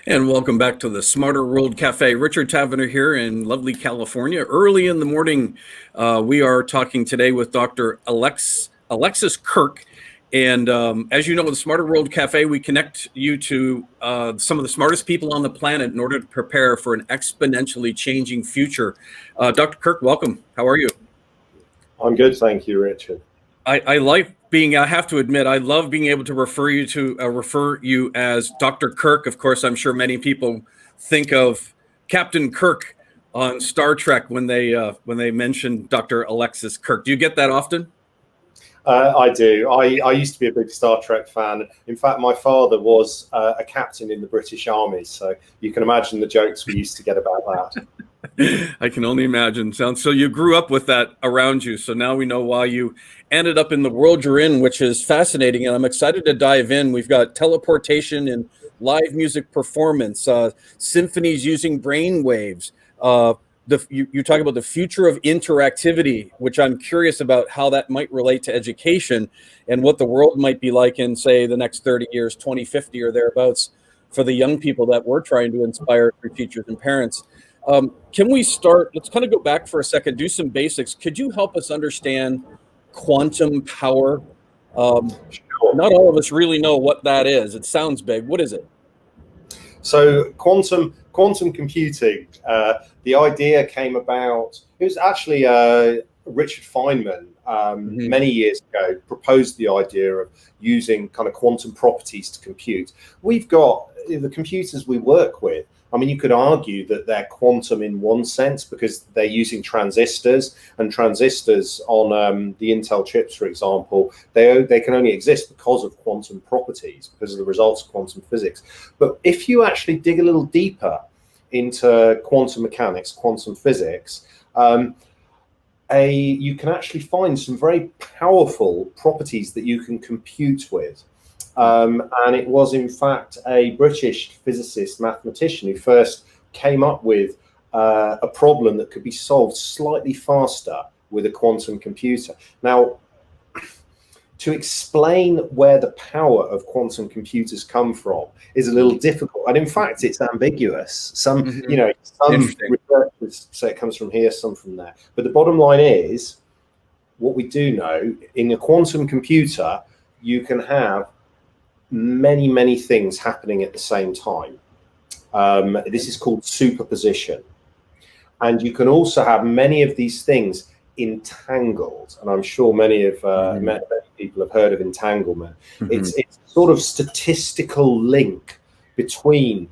And welcome back to the Smarter World Cafe. Richard Tavener here in lovely California. Early in the morning, we are talking today with Dr. Alexis Kirke. And as you know, in the Smarter World Cafe, we connect you to some of the smartest people on the planet in order to prepare for an exponentially changing future. Dr. Kirke, welcome. How are you? I'm good, thank you, Richard. I like being, I have to admit, I love being able to refer you as Dr. Kirk. Of course, I'm sure many people think of Captain Kirk on Star Trek when they mention Dr. Alexis Kirke. Do you get that often? I do. I used to be a big Star Trek fan. In fact, my father was a captain in the British Army, so you can imagine the jokes we used to get about that. I can only imagine. So you grew up with that around you. So now we know why you ended up in the world you're in, which is fascinating. And I'm excited to dive in. We've got teleportation and live music performance, symphonies using brain waves. You talk about the future of interactivity, which I'm curious about how that might relate to education and what the world might be like in, say, the next 30 years, 2050 or thereabouts, for the young people that we're trying to inspire through teachers and parents. Can we start? Let's kind of go back for a second, do some basics. Could you help us understand quantum power? Not all of us really know what that is. It sounds big. What is it? So quantum computing, the idea came about, it was actually Richard Feynman many years ago proposed the idea of using kind of quantum properties to compute. We've got the computers we work with. I mean, you could argue that they're quantum in one sense because they're using transistors, and transistors on the Intel chips, for example, they can only exist because of quantum properties, because of the results of quantum physics. But if you actually dig a little deeper into quantum mechanics, quantum physics, you can actually find some very powerful properties that you can compute with. And it was, in fact, a British physicist, mathematician, who first came up with a problem that could be solved slightly faster with a quantum computer. Now, to explain where the power of quantum computers come from is a little difficult. And in fact, it's ambiguous. Some researchers say it comes from here, some from there. But the bottom line is, what we do know, in a quantum computer, you can have many things happening at the same time. This is called superposition. And you can also have many of these things entangled. And I'm sure many people have heard of entanglement. It's sort of statistical link between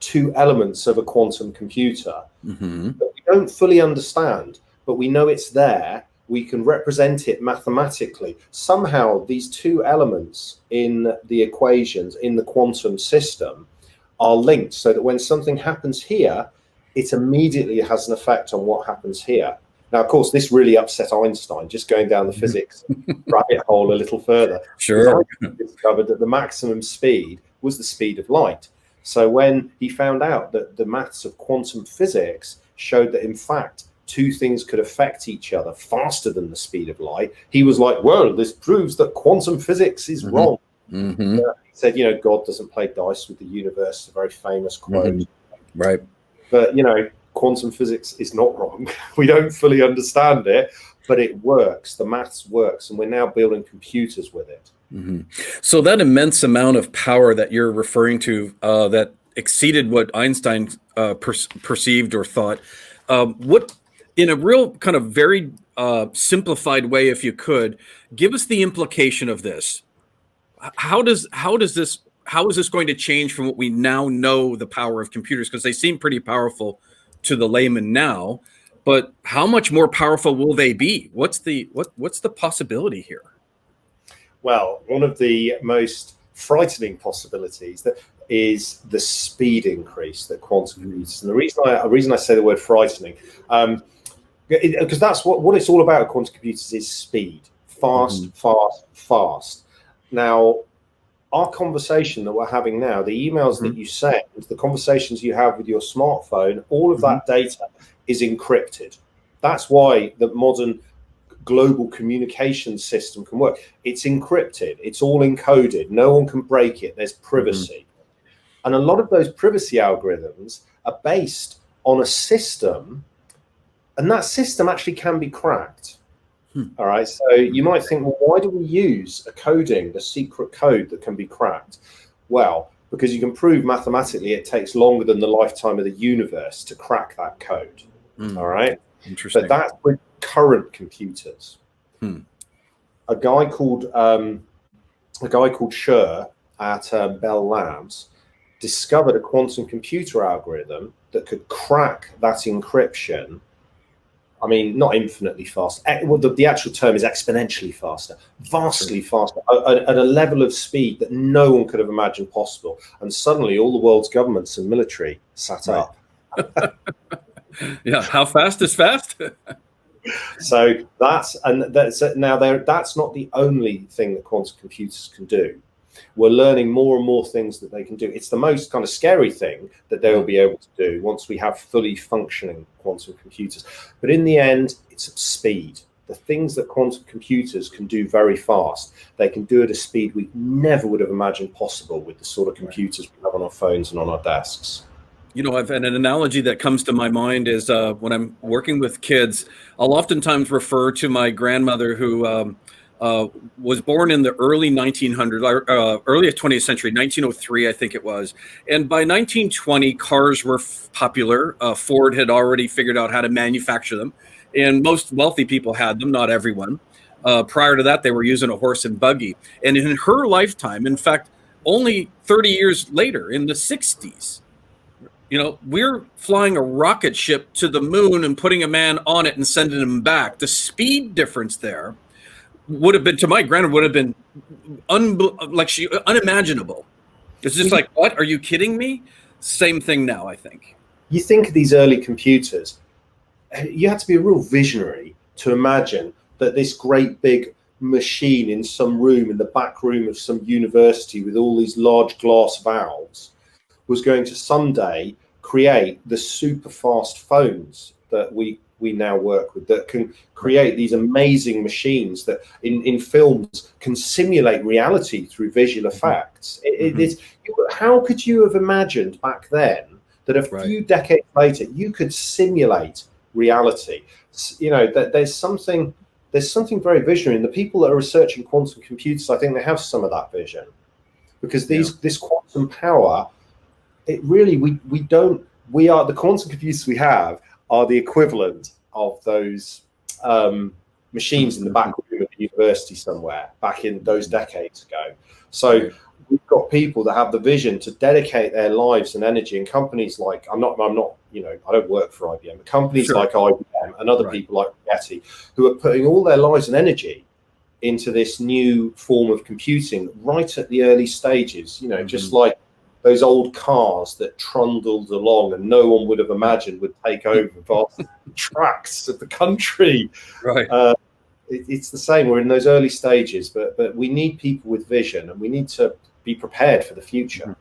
two elements of a quantum computer that we don't fully understand, but we know it's there. We can represent it mathematically. Somehow these two elements in the equations in the quantum system are linked so that when something happens here, it immediately has an effect on what happens here. Now, of course, this really upset Einstein, just going down the physics rabbit hole a little further. Sure. He discovered that the maximum speed was the speed of light. So when he found out that the maths of quantum physics showed that, in fact, two things could affect each other faster than the speed of light, he was like, well, this proves that quantum physics is wrong. He said, God doesn't play dice with the universe, a very famous quote. Right. But, quantum physics is not wrong. We don't fully understand it, but it works. The maths works, and we're now building computers with it. So that immense amount of power that you're referring to, that exceeded what Einstein perceived or thought, what, in a real kind of very simplified way, if you could, give us the implication of this. How is this going to change from what we now know the power of computers? Because they seem pretty powerful to the layman now, but how much more powerful will they be? What's the possibility here? Well, one of the most frightening possibilities that is the speed increase that quantum computers. And the reason I say the word frightening, because that's what it's all about. Quantum computers is speed, fast. Now, our conversation that we're having now, the emails that you send, the conversations you have with your smartphone, all of that data is encrypted. That's why the modern global communication system can work. It's encrypted. It's all encoded. No one can break it. There's privacy. And a lot of those privacy algorithms are based on a system, and that system actually can be cracked. All right. So you might think, well, why do we use a coding, the secret code that can be cracked? Well, because you can prove mathematically it takes longer than the lifetime of the universe to crack that code. All right. Interesting. But that's with current computers. A guy called Schur at Bell Labs discovered a quantum computer algorithm that could crack that encryption. I mean, not infinitely fast. Well, the actual term is exponentially faster, vastly faster, at a level of speed that no one could have imagined possible. And suddenly all the world's governments and military sat up. Yeah, how fast is fast? So that's not the only thing that quantum computers can do. We're learning more and more things that they can do. It's the most kind of scary thing that they will be able to do once we have fully functioning quantum computers. But in the end, it's speed. The things that quantum computers can do very fast, they can do at a speed we never would have imagined possible with the sort of computers we have on our phones and on our desks. You know, an analogy that comes to my mind is when I'm working with kids, I'll oftentimes refer to my grandmother who was born in the early 1900s, early 20th century, 1903, I think it was. And by 1920, cars were popular. Ford had already figured out how to manufacture them. And most wealthy people had them, not everyone. Prior to that, they were using a horse and buggy. And in her lifetime, in fact, only 30 years later, in the 60s, you know, we're flying a rocket ship to the moon and putting a man on it and sending him back. The speed difference there would have been, to my grandmother, would have been unimaginable. It's just like, what? Are you kidding me? Same thing now, I think. You think of these early computers, you had to be a real visionary to imagine that this great big machine in some room, in the back room of some university with all these large glass valves, was going to someday create the super fast phones that we now work with, that can create these amazing machines that in films can simulate reality through visual effects. How could you have imagined back then that a few decades later you could simulate reality? You know, that there's something very visionary, and the people that are researching quantum computers, I think they have some of that vision, because this quantum power, it really, we are the quantum computers we have are the equivalent of those machines in the back room of the university somewhere back in those decades ago. So we've got people that have the vision to dedicate their lives and energy, and companies like, I'm not, you know, I don't work for IBM, but companies like IBM and other people like Getty, who are putting all their lives and energy into this new form of computing right at the early stages, you know, just like those old cars that trundled along and no one would have imagined would take over vast tracts of the country. It's the same. We're in those early stages, but we need people with vision, and we need to be prepared for the future.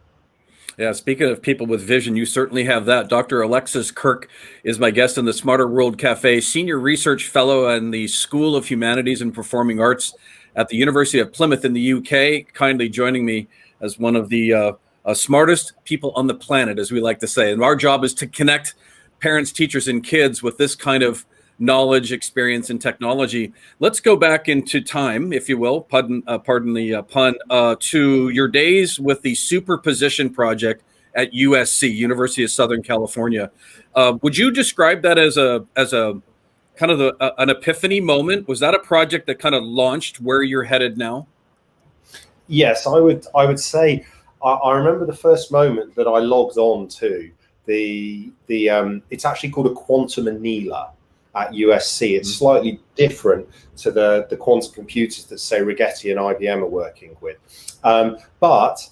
Yeah, speaking of people with vision, you certainly have that. Dr. Alexis Kirke is my guest in the Smarter World Cafe, Senior Research Fellow in the School of Humanities and Performing Arts at the University of Plymouth in the UK, kindly joining me as one of the smartest people on the planet, as we like to say. And our job is to connect parents, teachers, and kids with this kind of knowledge, experience, and technology. Let's go back into time, if you will, pardon the pun, to your days with the Superposition Project at USC, University of Southern California. Would you describe that as a kind of an epiphany moment? Was that a project that kind of launched where you're headed now? Yes, I would say I remember the first moment that I logged on to the it's actually called a quantum annealer at USC. It's slightly different to the quantum computers that, say, Rigetti and IBM are working with. But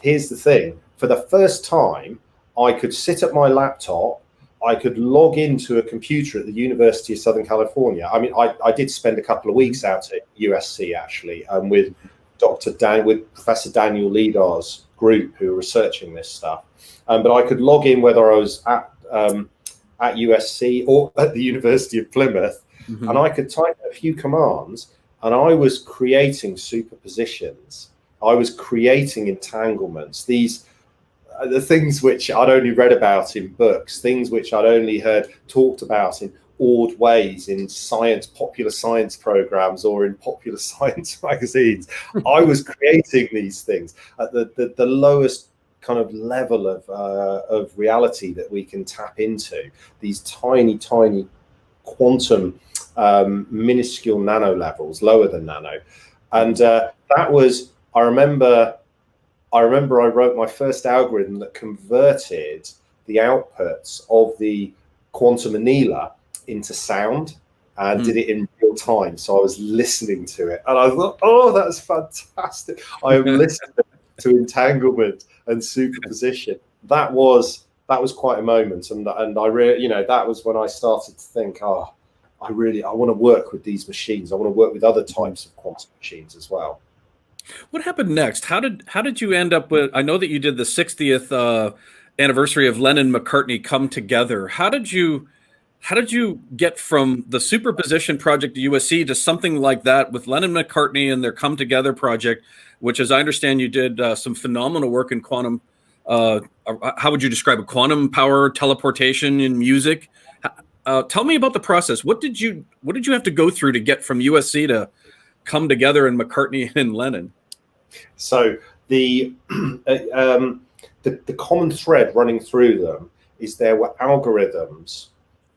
here's the thing. For the first time, I could sit at my laptop, I could log into a computer at the University of Southern California. I mean, I did spend a couple of weeks out at USC, actually, with with Professor Daniel Ledar's group who are researching this stuff. But I could log in whether I was at USC or at the University of Plymouth, and I could type a few commands, and I was creating superpositions. I was creating entanglements. These the things which I'd only read about in books, things which I'd only heard talked about in odd ways in popular science programs or in popular science magazines. I was creating these things at the lowest kind of level of reality that we can tap into, these tiny quantum minuscule nano levels, lower than nano. And that was, I remember I wrote my first algorithm that converted the outputs of the quantum annealer into sound and did it in real time. So I was listening to it and I thought, oh, that's fantastic. I am listening to entanglement and superposition. That was quite a moment. And I really, that was when I started to think, oh, I want to work with these machines. I want to work with other types of quantum machines as well. What happened next? How did you end up with? I know that you did the 60th anniversary of Lennon McCartney come together. How did you get from the superposition project at USC to something like that with Lennon McCartney and their come together project, which, as I understand, you did some phenomenal work in quantum. How would you describe it? Quantum power teleportation in music. Tell me about the process. What did you have to go through to get from USC to come together in McCartney and Lennon? So the common thread running through them is there were algorithms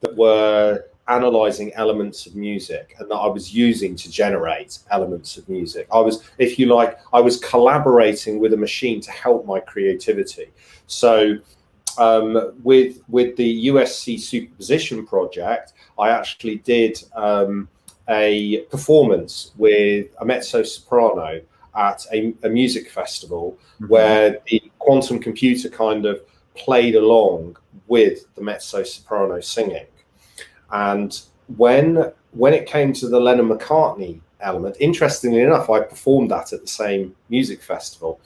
that were analyzing elements of music and that I was using to generate elements of music. I was collaborating with a machine to help my creativity. So with the USC superposition project, I actually did a performance with a mezzo soprano at a music festival where the quantum computer kind of played along with the mezzo soprano singing. And when it came to the Lennon McCartney element, interestingly enough, I performed that at the same music festival.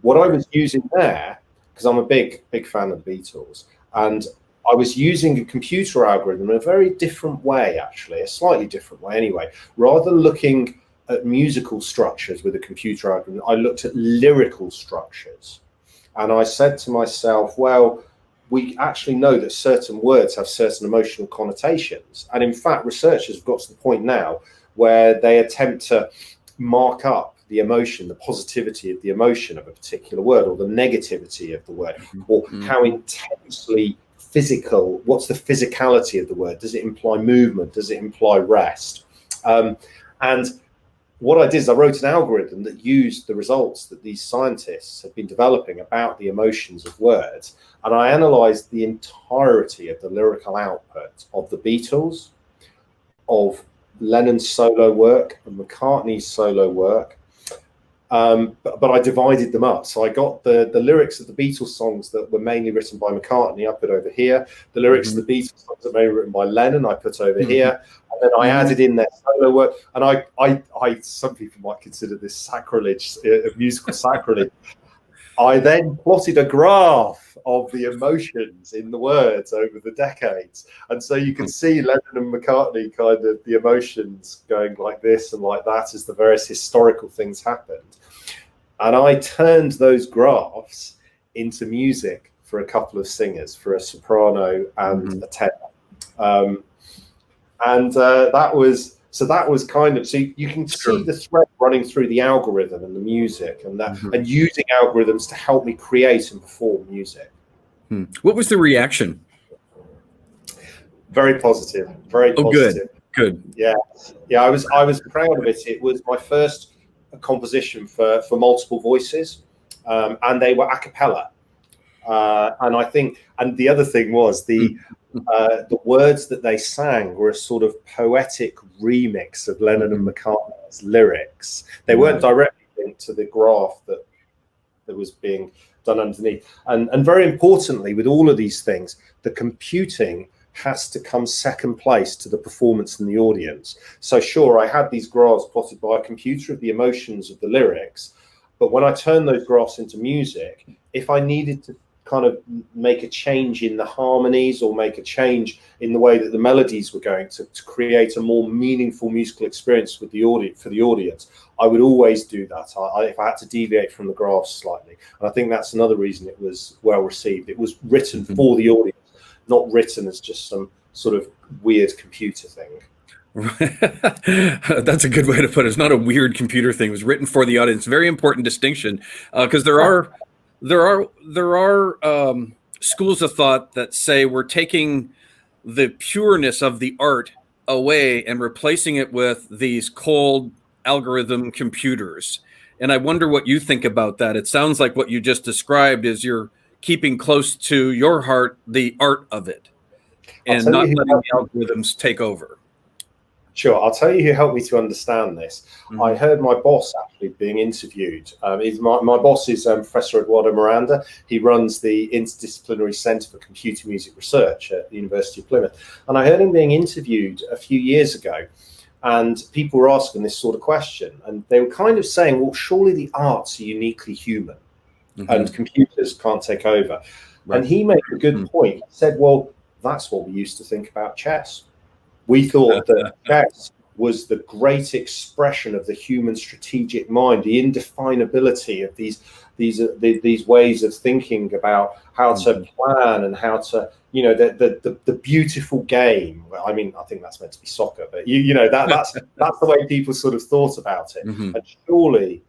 What I was using there, because I'm a big fan of the Beatles, and I was using a computer algorithm in a very different way, actually, a slightly different way anyway. Rather than looking at musical structures with a computer algorithm, I looked at lyrical structures. And I said to myself, well, we actually know that certain words have certain emotional connotations. And in fact, researchers have got to the point now where they attempt to mark up the emotion, the positivity of the emotion of a particular word, or the negativity of the word, or how intensely physical, what's the physicality of the word? Does it imply movement? Does it imply rest? And what I did is I wrote an algorithm that used the results that these scientists had been developing about the emotions of words, and I analyzed the entirety of the lyrical output of the Beatles, of Lennon's solo work and McCartney's solo work. But I divided them up. So I got the lyrics of the Beatles songs that were mainly written by McCartney, I put over here. The lyrics of the Beatles songs that were mainly written by Lennon, I put over here. And then I added in their solo work. And I some people might consider this sacrilege, musical sacrilege. I then plotted a graph of the emotions in the words over the decades. And so you can see Lennon and McCartney kind of the emotions going like this and like that as the various historical things happened. And I turned those graphs into music for a couple of singers, for a soprano and a tenor. That was kind of, so you can see the thread running through the algorithm and the music and that, and using algorithms to help me create and perform music. What was the reaction? Very positive. Very positive. Good. Yeah. I was proud of it. It was my first composition for multiple voices, and they were a cappella. And I think, and the other thing was the words that they sang were a sort of poetic remix of Lennon and McCartney's lyrics. They weren't directly linked to the graph that was being done underneath. And very importantly, with all of these things, the computing has to come second place to the performance in the audience. So sure, I had these graphs plotted by a computer of the emotions of the lyrics, but when I turned those graphs into music, if I needed to kind of make a change in the harmonies or make a change in the way that the melodies were going to create a more meaningful musical experience with the audience, for the audience, I would always do that. If I had to deviate from the graphs slightly. And I think that's another reason it was well received. It was written for the audience, not written as just some sort of weird computer thing. That's a good way to put it. It's not a weird computer thing. It was written for the audience. Very important distinction, because there are schools of thought that say we're taking the pureness of the art away and replacing it with these cold algorithm computers. And I wonder what you think about that. It sounds like what you just described is you're keeping close to your heart the art of it and not letting the algorithms take over. Sure, I'll tell you who helped me to understand this. I heard my boss actually being interviewed. My boss is Professor Eduardo Miranda. He runs the Interdisciplinary Centre for Computer Music Research at the University of Plymouth. And I heard him being interviewed a few years ago, and people were asking this sort of question. And they were kind of saying, well, surely the arts are uniquely human and computers can't take over. Right. And he made a good point. He said, well, that's what we used to think about chess. We thought that chess was the great expression of the human strategic mind, the indefinability of these ways of thinking about how to plan and how to, you know, the beautiful game. I mean, I think that's meant to be soccer, but you know that's the way people sort of thought about it. And surely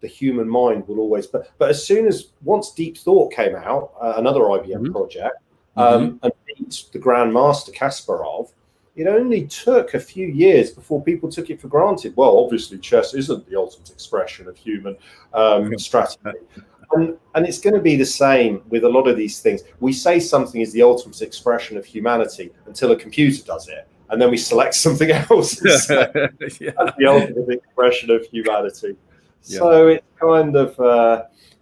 the human mind will always. But as soon as once Deep Thought came out, another IBM project, and beat the Grandmaster Kasparov. It only took a few years before people took it for granted. Well, obviously, chess isn't the ultimate expression of human strategy. And it's going to be the same with a lot of these things. We say something is the ultimate expression of humanity until a computer does it. And then we select something else and say, that's the ultimate expression of humanity. Yeah. So it's kind of...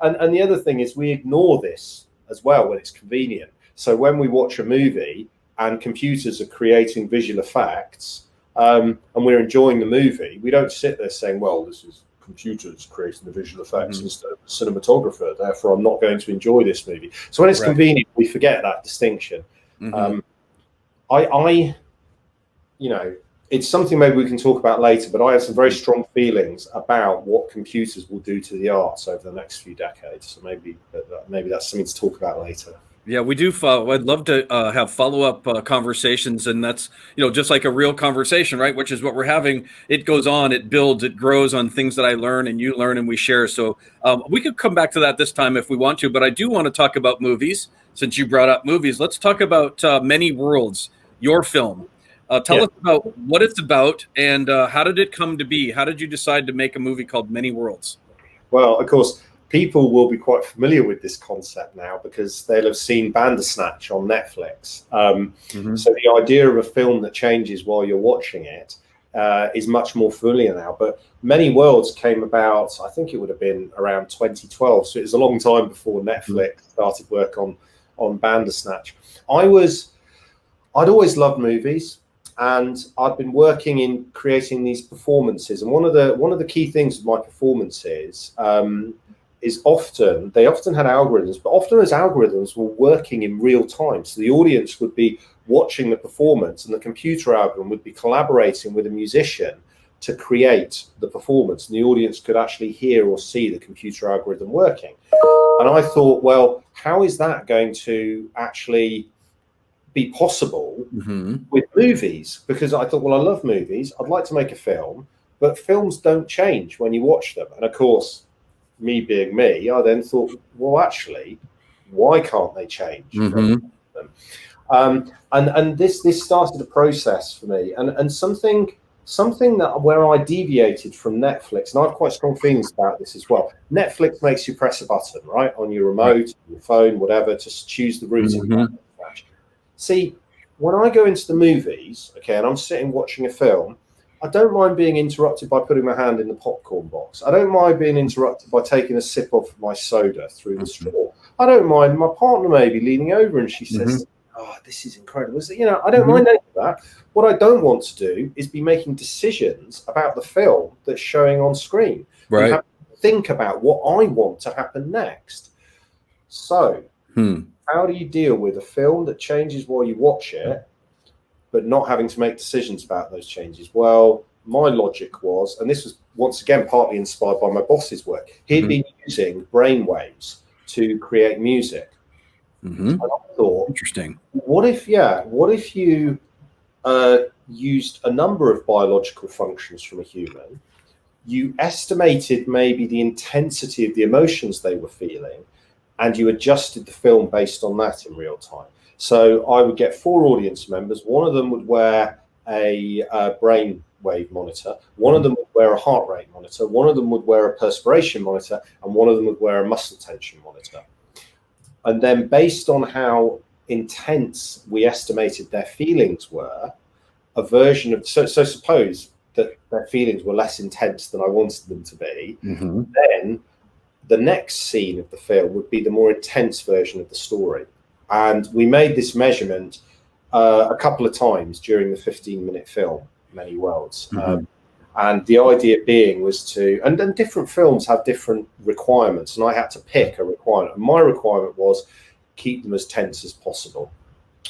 and the other thing is we ignore this as well when it's convenient. So when we watch a movie... and computers are creating visual effects, and we're enjoying the movie, we don't sit there saying, well, this is computers creating the visual effects instead of a cinematographer, therefore I'm not going to enjoy this movie. So when it's convenient, we forget that distinction. You know, it's something maybe we can talk about later, but I have some very strong feelings about what computers will do to the arts over the next few decades. So maybe that's something to talk about later. Yeah, we do. I'd love to have follow-up conversations, and that's, you know, just like a real conversation, right? Which is what we're having. It goes on, it builds, it grows on things that I learn and you learn and we share. So we could come back to that this time if we want to, but I do want to talk about movies. Since you brought up movies, let's talk about Many Worlds, your film. Tell us about what it's about and how did it come to be? How did you decide to make a movie called Many Worlds? Well, of course, people will be quite familiar with this concept now because they'll have seen Bandersnatch on Netflix. So the idea of a film that changes while you're watching it is much more familiar now. But Many Worlds came about, I think it would have been around 2012. So it was a long time before Netflix started work on Bandersnatch. I'd always loved movies. And I've been working in creating these performances. And one of the key things with my performances is they often had algorithms, but often those algorithms were working in real time. So the audience would be watching the performance and the computer algorithm would be collaborating with a musician to create the performance. And the audience could actually hear or see the computer algorithm working. And I thought, well, how is that going to actually be possible with movies? Because I thought, well, I love movies. I'd like to make a film, but films don't change when you watch them. And of course, me being me, I then thought, well, actually, why can't they change? And this started a process for me, and something that where I deviated from Netflix, and I have quite strong feelings about this as well. Netflix makes you press a button, right, on your remote, your phone, whatever, to choose the route. See, when I go into the movies, okay, and I'm sitting watching a film, I don't mind being interrupted by putting my hand in the popcorn box. I don't mind being interrupted by taking a sip of my soda through the straw. I don't mind my partner maybe leaning over and she says, oh, this is incredible. You know, I don't mind any of that. What I don't want to do is be making decisions about the film that's showing on screen. Right. And have to think about what I want to happen next. So How do you deal with a film that changes while you watch it, but not having to make decisions about those changes? Well, my logic was, and this was once again partly inspired by my boss's work, he'd been using brainwaves to create music. And I thought, interesting. What if you used a number of biological functions from a human, you estimated maybe the intensity of the emotions they were feeling, and you adjusted the film based on that in real time. So I would get 4 audience members. One of them would wear a brain wave monitor. One of them would wear a heart rate monitor. One of them would wear a perspiration monitor, and one of them would wear a muscle tension monitor. And then based on how intense we estimated their feelings were, a version of, so suppose that their feelings were less intense than I wanted them to be, then the next scene of the film would be the more intense version of the story. And we made this measurement a couple of times during the 15-minute film, Many Worlds. And the idea being was to, and then different films have different requirements, and I had to pick a requirement. And my requirement was keep them as tense as possible.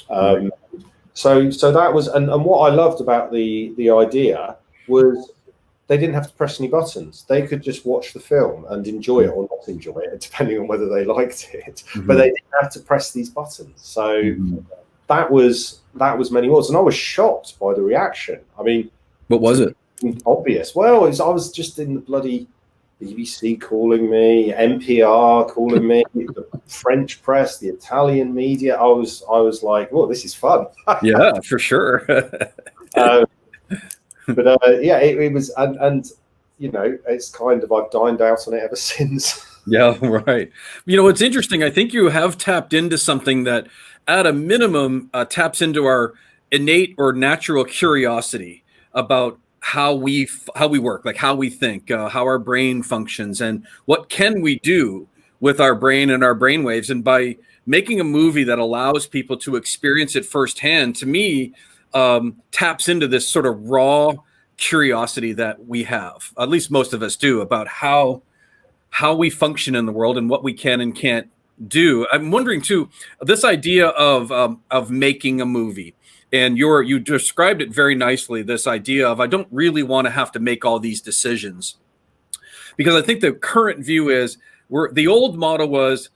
So that was, and what I loved about the idea was they didn't have to press any buttons. They could just watch the film and enjoy it or not enjoy it, depending on whether they liked it. But they didn't have to press these buttons. So that was Many Worlds, and I was shocked by the reaction. I mean, what was it? Obvious. Well, I was just in the bloody BBC calling me, NPR calling me, the French press, the Italian media. I was like, "Oh, this is fun." Yeah, for sure. Yeah, it was, and you know, it's kind of, I've dined out on it ever since. Yeah, right. You know, it's interesting. I think you have tapped into something that, at a minimum, taps into our innate or natural curiosity about how we work, like how we think, how our brain functions, and what can we do with our brain and our brain waves. And by making a movie that allows people to experience it firsthand, to me, taps into this sort of raw curiosity that we have, at least most of us do, about how we function in the world and what we can and can't do. I'm wondering too, this idea of making a movie. And you described it very nicely, this idea of, I don't really want to have to make all these decisions. Because I think the current view is, the old model was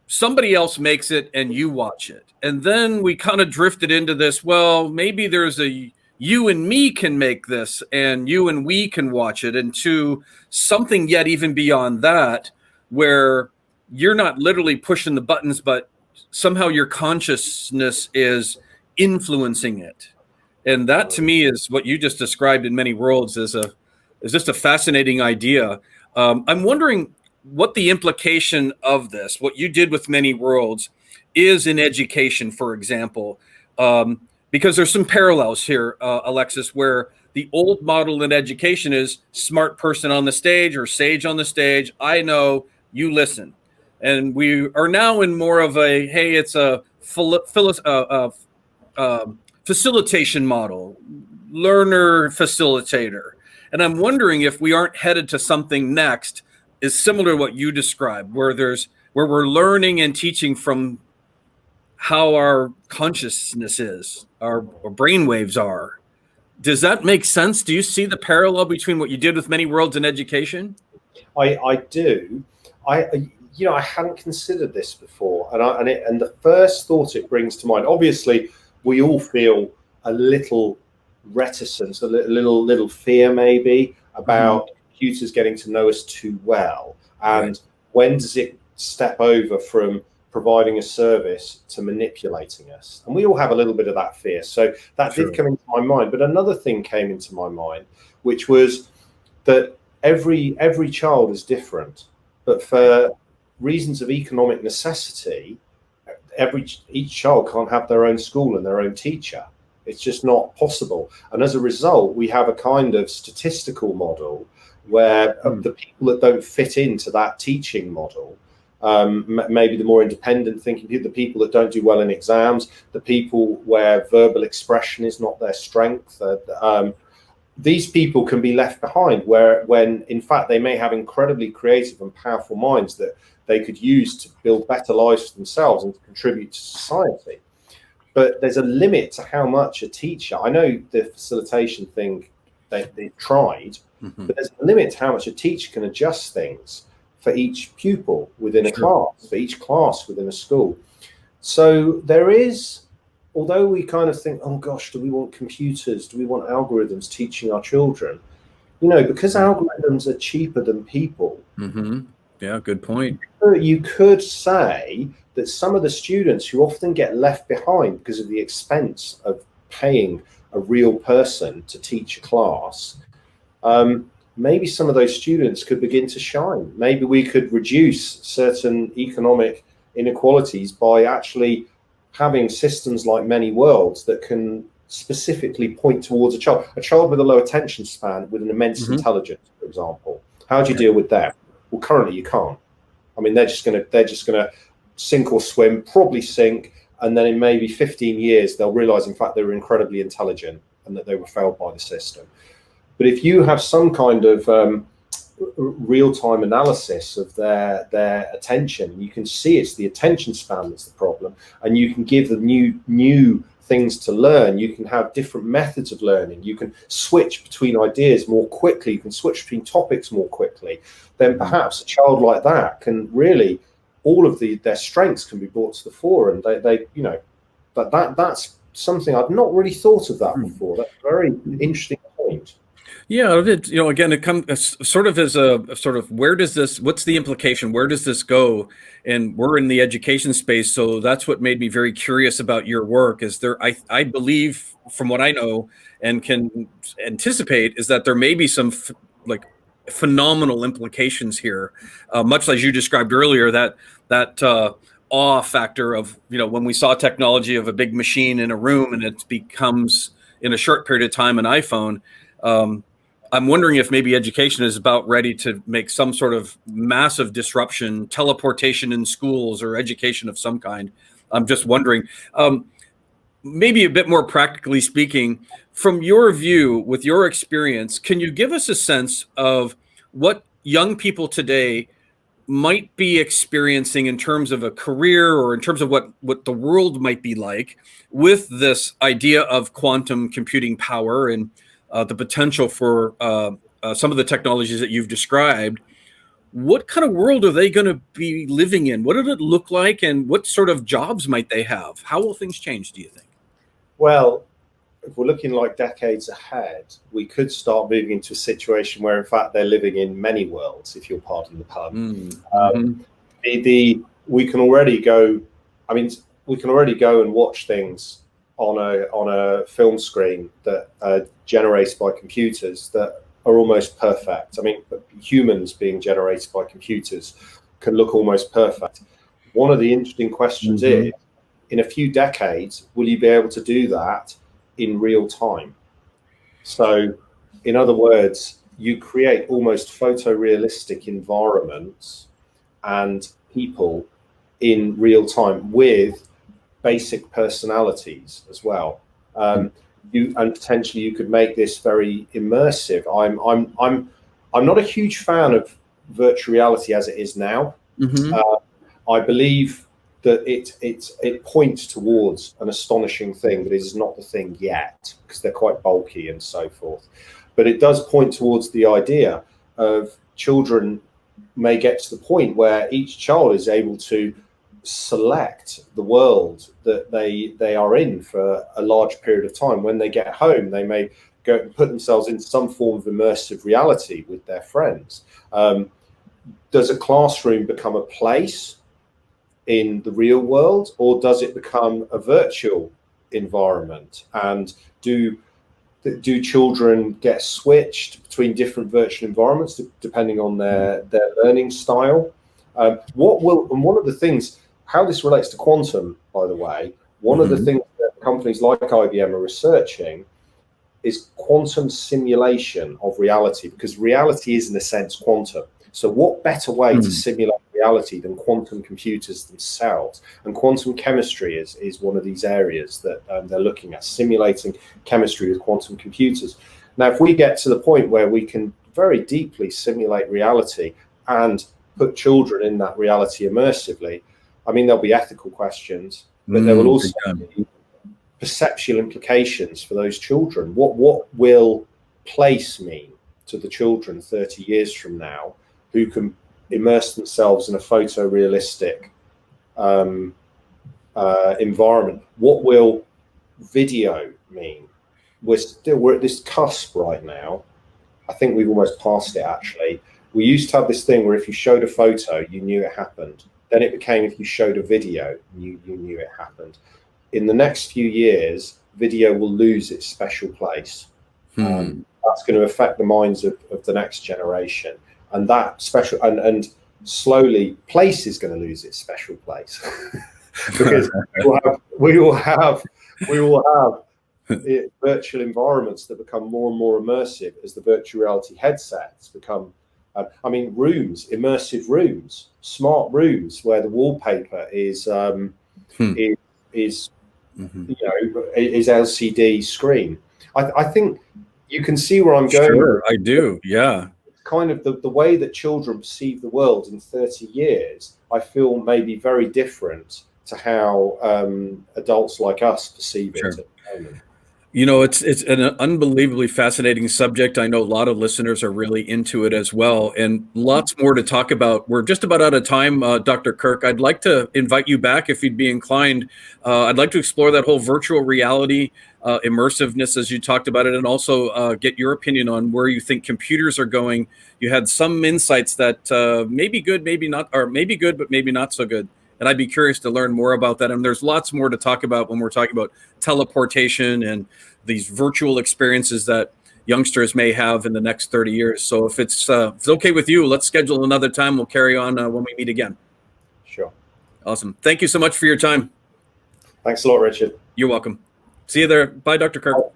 somebody else makes it and you watch it. And then we kind of drifted into this, well, maybe there's you and me can make this and you and we can watch it, and to something yet even beyond that, where you're not literally pushing the buttons, but somehow your consciousness is influencing it. And that, to me, is what you just described in Many Worlds, is just a fascinating idea. I'm wondering what the implication of this, what you did with Many Worlds, is in education, for example, because there's some parallels here, Alexis, where the old model in education is smart person on the stage or sage on the stage. I know, you listen. And we are now in more of a, hey, it's a facilitation model, learner facilitator. And I'm wondering if we aren't headed to something next is similar to what you described, where we're learning and teaching from how our consciousness is, our brain waves are. Does that make sense? Do you see the parallel between what you did with Many Worlds and education? I do. I hadn't considered this before, and the first thought it brings to mind, obviously, we all feel a little reticence, a little fear, maybe, about computers getting to know us too well, and when does it step over from providing a service to manipulating us? And we all have a little bit of that fear. So that did come into my mind. But another thing came into my mind, which was that every child is different, but for reasons of economic necessity, each child can't have their own school and their own teacher. It's just not possible. And as a result, we have a kind of statistical model where the people that don't fit into that teaching model, maybe the more independent thinking people, the people that don't do well in exams, the people where verbal expression is not their strength, these people can be left behind, when in fact they may have incredibly creative and powerful minds that they could use to build better lives for themselves and to contribute to society. But there's a limit to how much a teacher, I know the facilitation thing they tried, but there's a limit to how much a teacher can adjust things for each pupil within a class, for each class within a school. So there is, although we kind of think, oh gosh, do we want computers? Do we want algorithms teaching our children? You know, because algorithms are cheaper than people. Yeah, good point. You could say that some of the students who often get left behind because of the expense of paying a real person to teach a class, maybe some of those students could begin to shine. Maybe we could reduce certain economic inequalities by actually having systems like Many Worlds that can specifically point towards a child with a low attention span with an immense intelligence, for example. How do you deal with that? Well, currently you can't. I mean, they're just gonna sink or swim, probably sink, and then in maybe 15 years they'll realize in fact they were incredibly intelligent and that they were failed by the system. But if you have some kind of real-time analysis of their attention, you can see it's the attention span that's the problem, and you can give them new things to learn. You can have different methods of learning. You can switch between ideas more quickly. You can switch between topics more quickly. Then perhaps a child like that can really, all of their strengths can be brought to the fore, and they you know, that's something I've not really thought of that before. That's a very interesting point. Yeah, you know, again, it comes sort of as a sort of, where does this, what's the implication? Where does this go? And we're in the education space, so that's what made me very curious about your work. Is there, I believe, from what I know and can anticipate, is that there may be some like phenomenal implications here, much as you described earlier, that awe factor of, you know, when we saw technology of a big machine in a room and it becomes in a short period of time an iPhone. I'm wondering if maybe education is about ready to make some sort of massive disruption, teleportation in schools or education of some kind. I'm just wondering, maybe a bit more practically speaking, from your view, with your experience, can you give us a sense of what young people today might be experiencing in terms of a career, or in terms of what the world might be like with this idea of quantum computing power and the potential for some of the technologies that you've described? What kind of world are they going to be living in? What did it look like, and what sort of jobs might they have? How will things change, do you think? Well, if we're looking like decades ahead, we could start moving into a situation where, in fact, they're living in many worlds, if you'll pardon the pun. We can already go. I mean, we can already go and watch things on a film screen that generated by computers that are almost perfect. I mean, humans being generated by computers can look almost perfect. One of the interesting questions is, in a few decades, will you be able to do that in real time? So, in other words, you create almost photorealistic environments and people in real time with basic personalities as well. And potentially you could make this very immersive. I'm not a huge fan of virtual reality as it is now. I believe that it points towards an astonishing thing, but it is not the thing yet, because they're quite bulky and so forth. But it does point towards the idea of children may get to the point where each child is able to select the world that they are in for a large period of time. When they get home, they may go and put themselves in some form of immersive reality with their friends. Does a classroom become a place in the real world, or does it become a virtual environment? And do children get switched between different virtual environments depending on their learning style? One of the things, how this relates to quantum, by the way, one of the things that companies like IBM are researching is quantum simulation of reality, because reality is in a sense quantum. So what better way to simulate reality than quantum computers themselves? And quantum chemistry is one of these areas that they're looking at, simulating chemistry with quantum computers. Now, if we get to the point where we can very deeply simulate reality and put children in that reality immersively, I mean, there'll be ethical questions, but there will also be perceptual implications for those children. What will place mean to the children 30 years from now who can immerse themselves in a photorealistic environment? What will video mean? We're at this cusp right now. I think we've almost passed it, actually. We used to have this thing where if you showed a photo, you knew it happened. Then it became if you showed a video, you knew it happened. In the next few years, video will lose its special place. That's going to affect the minds of the next generation. And that special, and slowly, place is going to lose its special place. Because we will have virtual environments that become more and more immersive as the virtual reality headsets become. I mean, rooms, immersive rooms, smart rooms where the wallpaper is LCD screen. I think you can see where I'm going. Sure, I do. Yeah. Kind of the way that children perceive the world in 30 years, I feel may be very different to how adults like us perceive it at the moment. You know, it's an unbelievably fascinating subject. I know a lot of listeners are really into it as well, and lots more to talk about. We're just about out of time, Dr. Kirke. I'd like to invite you back if you'd be inclined. I'd like to explore that whole virtual reality immersiveness as you talked about it, and also get your opinion on where you think computers are going. You had some insights that may be good, maybe not, or maybe good, but maybe not so good. And I'd be curious to learn more about that. And there's lots more to talk about when we're talking about teleportation and these virtual experiences that youngsters may have in the next 30 years. So if it's okay with you, let's schedule another time. We'll carry on when we meet again. Sure. Awesome. Thank you so much for your time. Thanks a lot, Richard. You're welcome. See you there. Bye, Dr. Kirke.